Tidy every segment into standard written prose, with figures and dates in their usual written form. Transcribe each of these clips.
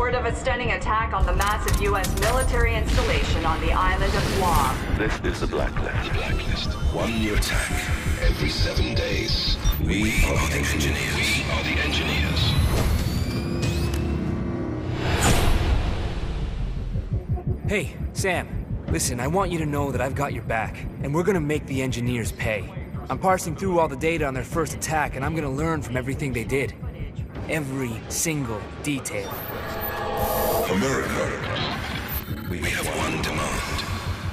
report of a stunning attack on the massive U.S. military installation on the island of Guam. This is the Blacklist. The Blacklist. One new attack every 7 days. We are the engineers. We are the engineers. Hey, Sam. Listen, I want you to know that I've got your back, and we're gonna make the engineers pay. I'm parsing through all the data on their first attack, and I'm gonna learn from everything they did. Every single detail. America, we have one demand.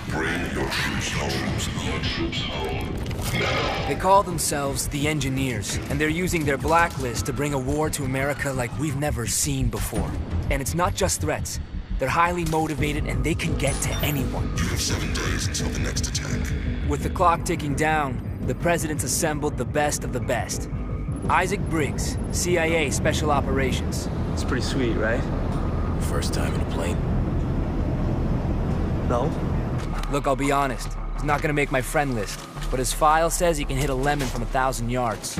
Bring your troops home. Your troops home. Now. They call themselves the Engineers, and they're using their Blacklist to bring a war to America like we've never seen before. And it's not just threats. They're highly motivated, and they can get to anyone. You have 7 days until the next attack. With the clock ticking down, the President's assembled the best of the best. Isaac Briggs, CIA Special Operations. It's pretty sweet, right? First time in a plane? No. Look, I'll be honest. He's not gonna make my friend list, but his file says he can hit a lemon from 1,000 yards.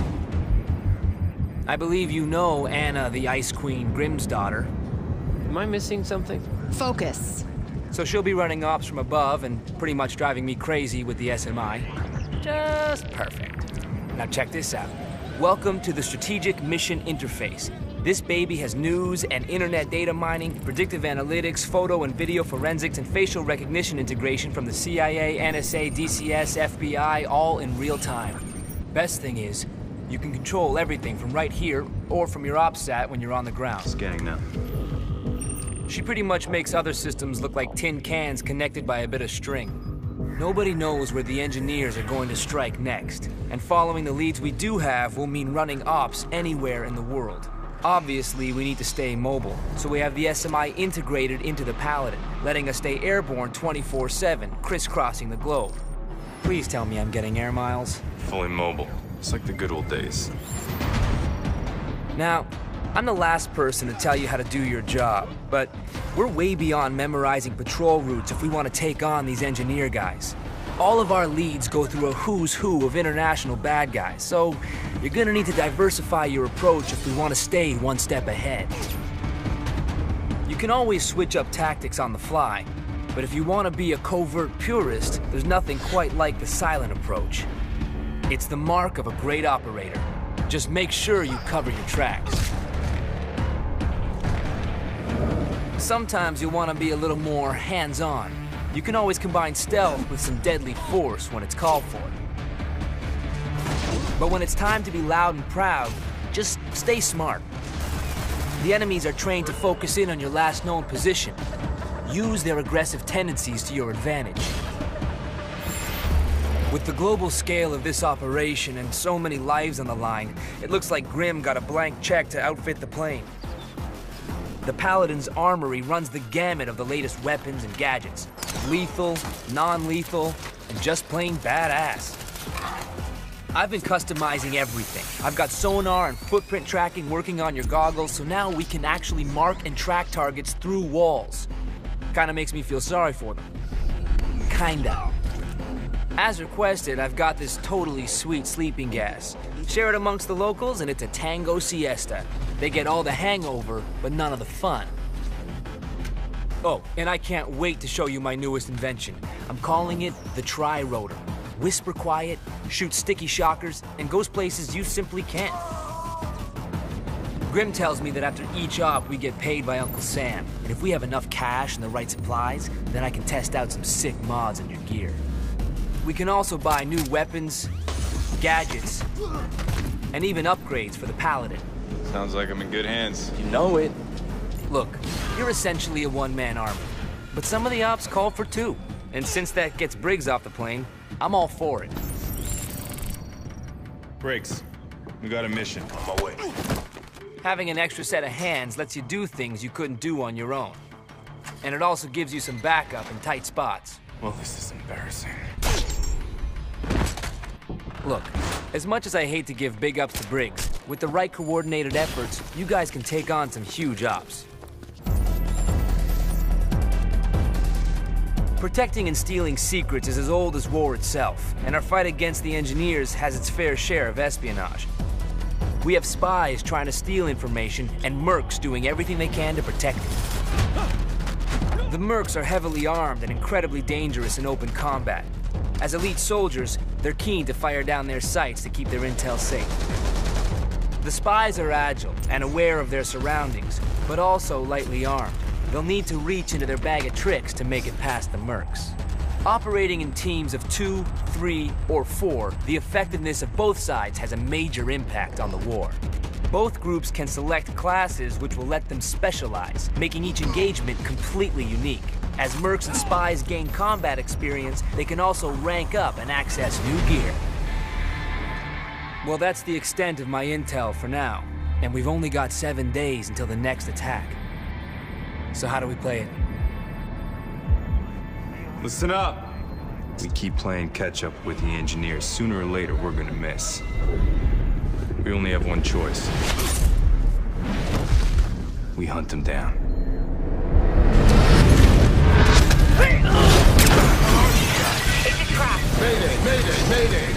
I believe you know Anna, the Ice Queen Grimm's daughter. Am I missing something? Focus. So she'll be running ops from above and pretty much driving me crazy with the SMI. Just perfect. Now check this out. Welcome to the Strategic Mission Interface. This baby has news and internet data mining, predictive analytics, photo and video forensics, and facial recognition integration from the CIA, NSA, DCS, FBI, all in real time. Best thing is, you can control everything from right here or from your OpSat when you're on the ground. Scanning now. She pretty much makes other systems look like tin cans connected by a bit of string. Nobody knows where the engineers are going to strike next, and following the leads we do have will mean running ops anywhere in the world. Obviously, we need to stay mobile, so we have the SMI integrated into the Paladin, letting us stay airborne 24/7, crisscrossing the globe. Please tell me I'm getting air miles. Fully mobile. It's like the good old days. Now, I'm the last person to tell you how to do your job, but we're way beyond memorizing patrol routes if we want to take on these engineer guys. All of our leads go through a who's who of international bad guys, so you're gonna need to diversify your approach if we want to stay one step ahead. You can always switch up tactics on the fly, but if you want to be a covert purist, there's nothing quite like the silent approach. It's the mark of a great operator. Just make sure you cover your tracks. Sometimes you'll want to be a little more hands-on. You can always combine stealth with some deadly force when it's called for. But when it's time to be loud and proud, just stay smart. The enemies are trained to focus in on your last known position. Use their aggressive tendencies to your advantage. With the global scale of this operation and so many lives on the line, it looks like Grimm got a blank check to outfit the plane. The Paladin's armory runs the gamut of the latest weapons and gadgets. Lethal, non-lethal, and just plain badass. I've been customizing everything. I've got sonar and footprint tracking working on your goggles, so now we can actually mark and track targets through walls. Kinda makes me feel sorry for them. Kinda. As requested, I've got this totally sweet sleeping gas. Share it amongst the locals and it's a tango siesta. They get all the hangover, but none of the fun. Oh, and I can't wait to show you my newest invention. I'm calling it the Tri-Rotor. Whisper quiet, shoots sticky shockers, and goes places you simply can't. Grimm tells me that after each op, we get paid by Uncle Sam. And if we have enough cash and the right supplies, then I can test out some sick mods in your gear. We can also buy new weapons, gadgets, and even upgrades for the Paladin. Sounds like I'm in good hands. You know it. Look, you're essentially a one-man army, but some of the ops call for two. And since that gets Briggs off the plane, I'm all for it. Briggs, we got a mission. On my way. Having an extra set of hands lets you do things you couldn't do on your own. And it also gives you some backup in tight spots. Well, this is embarrassing. Look, as much as I hate to give big ups to Briggs, with the right coordinated efforts, you guys can take on some huge ops. Protecting and stealing secrets is as old as war itself, and our fight against the engineers has its fair share of espionage. We have spies trying to steal information, and mercs doing everything they can to protect it. The mercs are heavily armed and incredibly dangerous in open combat. As elite soldiers, they're keen to fire down their sights to keep their intel safe. The spies are agile and aware of their surroundings, but also lightly armed. They'll need to reach into their bag of tricks to make it past the mercs. Operating in teams of 2, 3, or 4, the effectiveness of both sides has a major impact on the war. Both groups can select classes which will let them specialize, making each engagement completely unique. As mercs and spies gain combat experience, they can also rank up and access new gear. Well, that's the extent of my intel for now, and we've only got 7 days until the next attack. So how do we play it? Listen up. We keep playing catch-up with the engineers. Sooner or later, we're gonna miss. We only have one choice. We hunt them down. It's a trap. Mayday, mayday, mayday!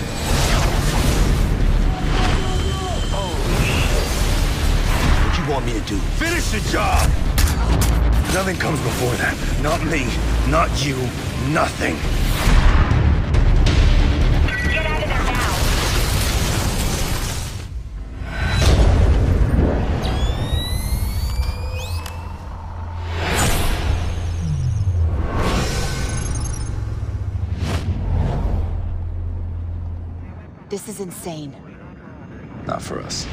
What you want me to do? Finish the job! Nothing comes before that. Not me, not you, nothing. Get out of there now. This is insane. Not for us.